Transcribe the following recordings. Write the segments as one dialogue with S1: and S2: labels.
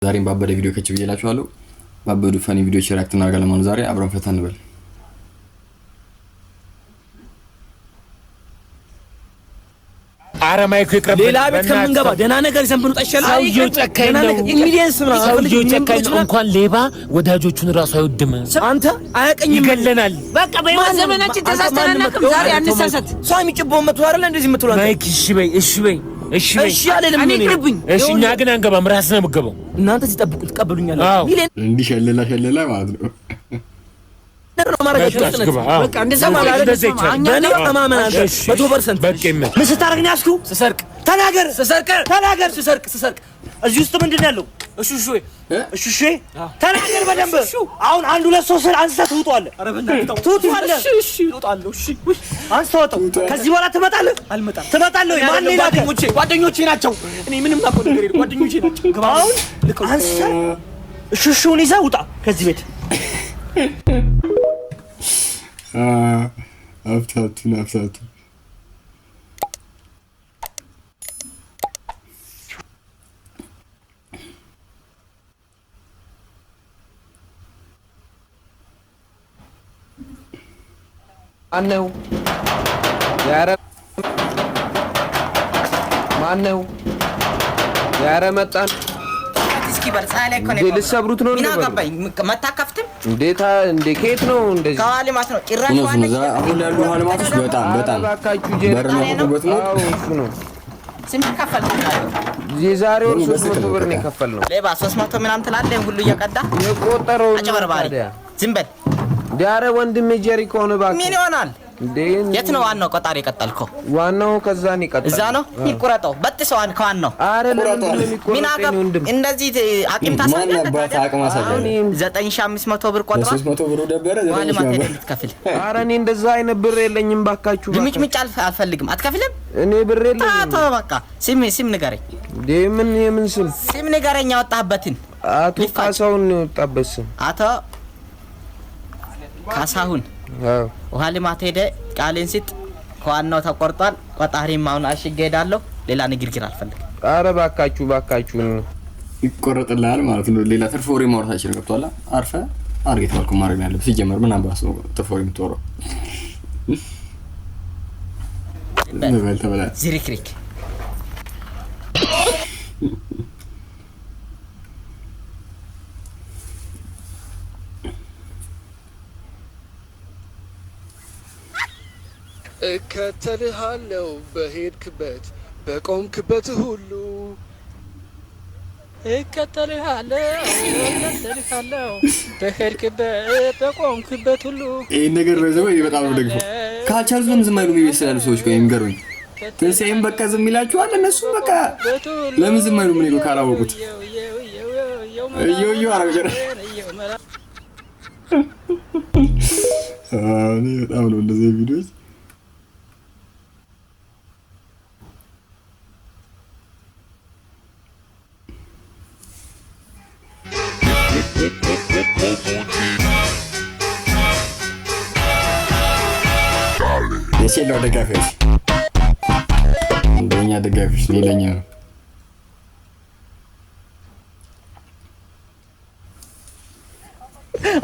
S1: ዛሬም ባበደ ቪዲዮ ከች ብዬላችኋለሁ። ባበዱ ፈኒ ቪዲዮዎች ሪአክት እናደርጋለን ማለት ዛሬ አብረን ፈታ እንበል።
S2: አረማይኩ ይቅርብ
S3: ሌላ ቤት ከምንገባ ደህና ነገር ይዘን ብንወጣ ይሻላል።
S2: ሰውዬው ጨካኝ ነው።
S3: ሚሊየንስ ነው።
S2: ሰውዬው ጨካኝ ነው። እንኳን ሌባ ወዳጆቹን ራሱ አይወድም።
S3: አንተ አያቀኝም፣
S2: ይገለናል።
S4: በቃ በህይወት ዘመናችን ተሳስተናል። ዛሬ አንሳሳት።
S3: ሰው የሚጭበው መጥቶ አይደል እንደዚህ የምትለው አንተ።
S2: ማይክ እሺ በይ፣ እሺ በይ፣ እሺ በይ።
S3: እሺ አለለም
S4: እኔ ይቅርብኝ።
S2: እሺ እኛ ግን አንገባም። ራስህ ነው የምትገባው።
S3: እናንተ ሲጠብቁ ትቀበሉኛላችሁ። ሚሊየን
S1: እንዲህ ሸለላ ማለት ነው።
S4: በቃ እንደዛ ማለት
S3: እኛ ተማመናል 100%።
S2: በቃ ይመጣ
S3: ምን ስታረግ ነው ያስኩ? ስሰርቅ ተናገር፣ ተናገር። ስሰርቅ እዚህ ውስጥ ምንድን ነው ያለው? እሺ ተናገር በደንብ። አሁን 1 2 3 አንስተህ ትውጣለህ። ትውጣለህ። እሺ እወጣለሁ። እሺ አንስተህ ከዚህ በኋላ ትመጣለህ። አልመጣም። ትመጣለህ ወይ? ማን ሌላ? ጓደኞቼ ናቸው። እኔ ምንም አቆ ነገር የለም። ጓደኞቼ ናቸው። አሁን አንስተህ እሺውን ይዘህ ውጣ ከዚህ ቤት።
S1: አፍታቱ
S5: ማነው? ያረ ማነው? ያረ መጣን።
S4: እስኪ በርሳለ እኮ ነው።
S5: ልትሰብሩት ነው?
S4: ምን አገባኝ? መታከፍትም
S5: እንዴታ እንደ ከየት ነው እንደዚህ?
S4: ከዋሊማት ነው ጭራሽ ዋለች።
S1: አሁን ያሉ ዋሊማቶች በጣም
S5: ባካችሁ ጀርናበት ነው።
S4: ስንት ከፈልከው?
S5: የዛሬው 300 ብር ነው የከፈልነው።
S4: ሌባ 300 ምናምን ትላለህ ሁሉ እየቀዳ
S5: የቆጠረው
S4: አጭበርባሪ። ዝም በል
S5: ዳረ ወንድሜ ጀሪኮ ነው ባክ።
S4: ምን ይሆናል? የት ነው ዋናው ቆጣሪ የቀጠልከው?
S5: ዋናው ከዛን ይቀጥል።
S4: እዛ ነው ይቆረጠው። በጥሰዋን ከዋናው
S5: አረ ለምን የሚቆረጠው ወንድም
S4: እንደዚህ አቂም ታሳለህ?
S1: ማን አባታ አቅም አሳለኝ
S4: 9500 ብር ቆጥራ
S1: 300 ብር ደበረ
S4: 9000 ብር ትከፍል።
S5: አረ እኔ እንደዛ አይነት ብር የለኝም ባካችሁ።
S4: ምጭ አልፈልግም። አትከፍልም?
S5: እኔ ብር የለኝም።
S4: ታቶ በቃ ስም ንገረኝ።
S5: የምን
S4: ስም ንገረኝ ያወጣህበትን።
S5: አቶ ካሳሁን ነው የወጣበት ስም።
S4: አቶ ካሳሁን ውሃ ልማት ሄደ ቃሌን ስጥ። ከዋናው ተቆርጧል። ቆጣሪም አሁን አሽጌ ሄዳለሁ። ሌላ ንግግር አልፈልግም።
S5: አረ ባካችሁ
S1: ይቆረጥልሃል ማለት ነው። ሌላ ትርፍ ወሬ ማውራታችን ገብቷል። አርፈ አርጌት ባልኩ ማድረግ ያለብህ ሲጀመር ምን አባስ ነው ትርፍ ወሬ የምትወራው? ተበላ
S4: ዝሪክሪክ
S6: እከተልሃለሁ በሄድክበት በቆምክበት ሁሉ እከተልሃለሁ በሄድክበት በቆምክበት ሁሉ።
S1: ይሄ ነገር በዘው በጣም ነው ደግፎ ካልቻሉ ዝም አይሉ የሚመስላሉ ሰዎች ጋር የሚገርመኝ ትንሳኤም በቃ ዝም ይላችኋል። እነሱ በቃ ለምን ዝም አይሉ? ምን ይሉ ካላወቁት እዮ አረጋገረ እኔ በጣም ነው እንደዚህ ቪዲዮስ የሴለው ደጋፊዎች እንደኛ ደጋፊዎች ሌላኛ ነው።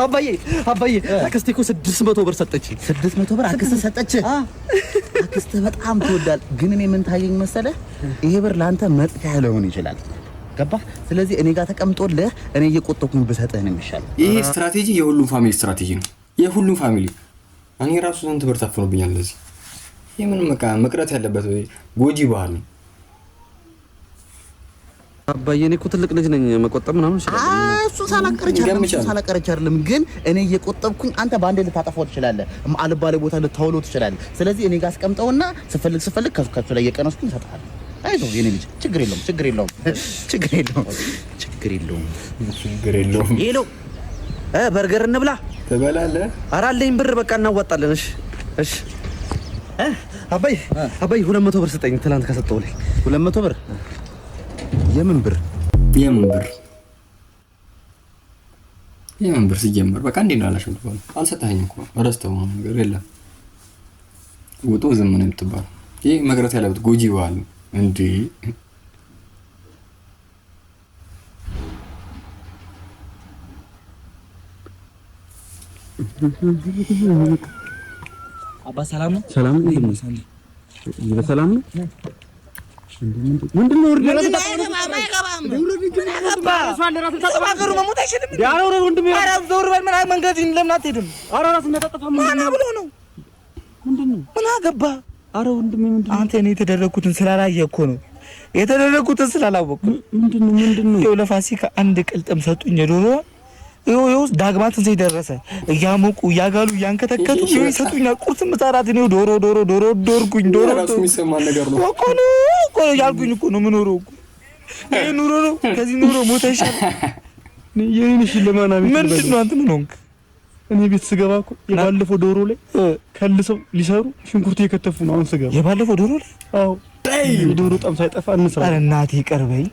S3: አባዬ አክስቴ እኮ 600 ብር ሰጠች።
S7: 600 ብር አክስቴ ሰጠች። አክስቴ በጣም ትወዳል። ግን እኔ ምን ታየኝ መሰለህ? ይሄ ብር ላንተ መጥፊያ ሊሆን ይችላል። ገባህ? ስለዚህ እኔ ጋር ተቀምጦልህ እኔ እየቆጠኩኝ ብሰጥህ ነው የሚሻለው።
S1: ይሄ ስትራቴጂ የሁሉም ፋሚሊ ስትራቴጂ ነው። የሁሉም ፋሚሊ እኔ ራሱ ስንት ብር ታፍኖብኛል። ለዚህ የምን መቅረት ያለበት ጎጂ ባህል ነው።
S3: አባዬ እኔ እኮ ትልቅ ልጅ ነኝ። መቆጠብ ምናምን ይችላል።
S7: እሱ ሳላቀረች አይደለም። ግን እኔ እየቆጠብኩኝ አንተ ባንዴ ልታጠፋው ትችላለህ። አልባሌ ቦታ ልታውለው ትችላለህ። ስለዚህ እኔ ጋር አስቀምጠውና ስፈልግ ከሱ ላይ እየቀነስኩኝ እሰጥሃለሁ። አይዞህ የኔ ልጅ ችግር የለውም። ሄሎ
S3: በርገር እንብላ።
S1: ትበላለህ?
S3: ኧረ አለኝ ብር። በቃ እናዋጣለን። እሺ አባዬ 200 ብር ስጠኝ። ትናንት ከሰጠው ላይ
S7: 200 ብር። የምን ብር
S1: ሲጀመር በቃ እንዴ ነው አላሽም ተባለ። አልሰጠኸኝም እኮ ረስተው ነገር የለም። ውጡ ዝም ነው የምትባለው። ይሄ መቅረት ያለበት ጎጂ ባህል ነው እንዴ።
S3: አባ ሰላም ነው?
S7: ሰላም ነው። በሰላም ነው። ምንድነው?
S3: አንተ እኔ የተደረኩትን ስላላየህ እኮ ነው። የተደረኩትን ስላላወቅኩ ምንድነው? ለፋሲካ አንድ ቅልጥም ሰጡኝ የዶሮ ይኸው ዳግማ ትንሣኤ ደረሰ። እያሞቁ እያጋሉ እያንከተከቱ ይሰጡኛል። ቁርስም እሰራት ነው። ዶሮ ዶርኩኝ። ዶሮ
S1: የሚሰማ ነገር ነው
S3: እኮ ያልኩኝ እኮ ነው። የምኖረው እኮ ይሄ ኑሮ ነው። ከዚህ ኑሮ ሞተ ይሻላል።
S7: የኔን ሽልማና
S3: ምንድን ነው? አንተ ምን ሆንክ?
S7: እኔ ቤት ስገባ እኮ የባለፈው ዶሮ ላይ ከልሰው ሊሰሩ ሽንኩርት የከተፉ ነው። አሁን ስገባ
S3: የባለፈው ዶሮ ላይ
S7: አዎ፣ ዶሮ ጣም ሳይጠፋ እንስራ።
S3: ኧረ እናቴ ቀርበኝ።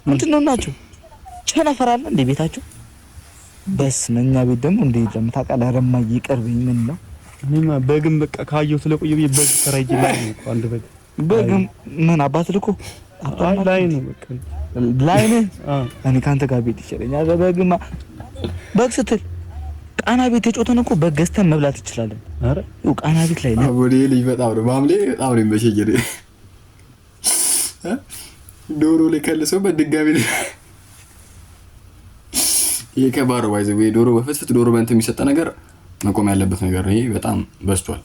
S3: ምንድን ነው ናቸው? ቸነፈር አለ እንደ ቤታቸው? በስመኛ ቤት ደግሞ እንደ የለም ታውቃለህ። ኧረ እማዬ ይቀርበኝ። ምን ነው
S7: እኔማ በግም በቃ ካየው ስለቆየ በግ ተራይጄ ላይ ነው እኮ አንድ
S3: በግም ምን አባት ልኮ
S7: ላይ ነው በቃ
S3: ላይ ነው። እኔ ካንተ ጋር ቤት ይችላል። በግማ በግ ስትል ቃና ቤት የጮተን እኮ በግ ገዝተን መብላት እንችላለን። ኧረ ቃና ቤት ላይ ነው
S1: ወዴ ልጅ በጣም ነው ማምሌ በጣም ነው የሚመቸኝ። ዶሮ ላይ ከልሰው በድጋሚ ይሄ ከባድ ነው። ባይዘው ዶሮ በፍትፍት ዶሮ በእንትን የሚሰጠ ነገር መቆም ያለበት ነገር ነው። ይሄ በጣም በዝቷል።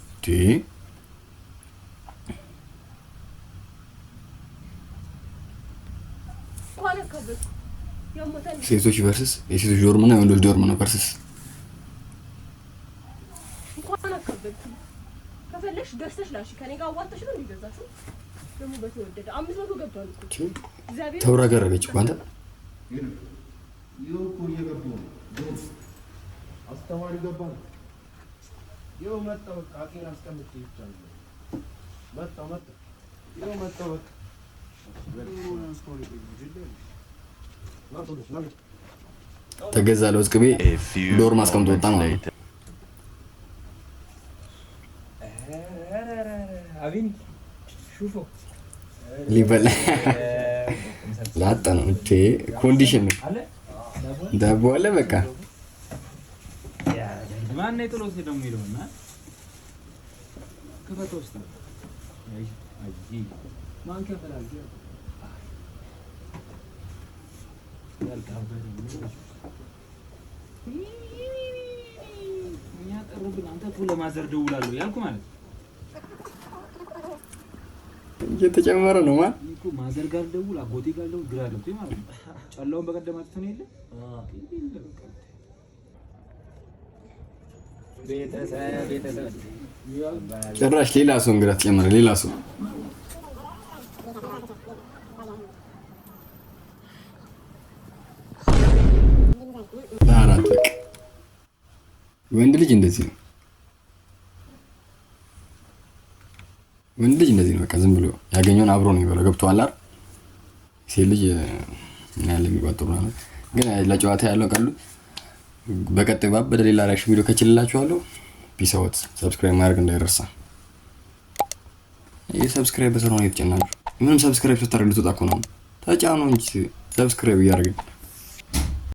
S1: ሴቶች ቨርስስ የሴቶች ዶርም ነው የወንዶች ዶርም ነው ቨርስስ
S8: ከፈለሽ ገዝተሽ ላሽ ከኔ ጋር አዋጣሽ ነው እንዲገዛችሁ ደግሞ በተወደደ 500 ገብቷል እኮ እግዚአብሔር
S1: ተውራገረገች እኮ አንተ
S9: ይኸው እየገቡ ነው። አስተማሪ ገባ ነው። ይኸው መጣሁ። በቃ አቄን አስቀምጬ ይቻላል። መጣሁ። ይኸው መጣሁ። በቃ
S1: ተገዛ ለውዝ ቅቤ ዶርም አስቀምጦ ወጣ ማለት ነው።
S3: አቪን ሹፎ
S1: ሊበላ ላጣ ነው እንዴ? ኮንዲሽን ነው ዳቦ አለ በቃ
S3: ማን ነው ጥሎት ነው የሚለውና ከፈቶስ ነው አይ ማን ከፈላል እኛ ጥሩብን። አንተ እኮ ለማዘር ደውላለሁ ያልኩ ማለት
S1: እየተጨመረ ነው ማለት
S3: እኮ ማዘር ጋር ደውል አጎቴ ጋር ደውል ግራ ገብቶኝ ማለት ነው። ጨላውን በቀደም አጥተን የለ ቤተሰብ
S1: ጭራሽ ሌላ ሰው እንግዳ ተጨመረ። ሌላ ሰው አራት በቃ ወንድ ልጅ እንደዚህ ነው። ወንድ ልጅ እንደዚህ ነው። በቃ ዝም ብሎ ያገኘውን አብሮ ነው የሚበላው። ገብቶሃል አይደል? ሴት ልጅ ምን ያለ የሚቋጥሩ ነው። ግን ለጨዋታ ያለው ቀሉ በቀጣይ ባበደ ሌላ ሪአክሽን ቪዲዮ ከችልላችኋለሁ። ፒስ አውት። ሰብስክራይብ ማድረግ እንዳይረሳ። ይሄ ሰብስክራይብ በሰራው ነው የተጨናችሁ። ምንም ሰብስክራይብ ስታደርጉ ልትወጣ እኮ ነው። ተጫኑ እንጂ ሰብስክራይብ እያደረግን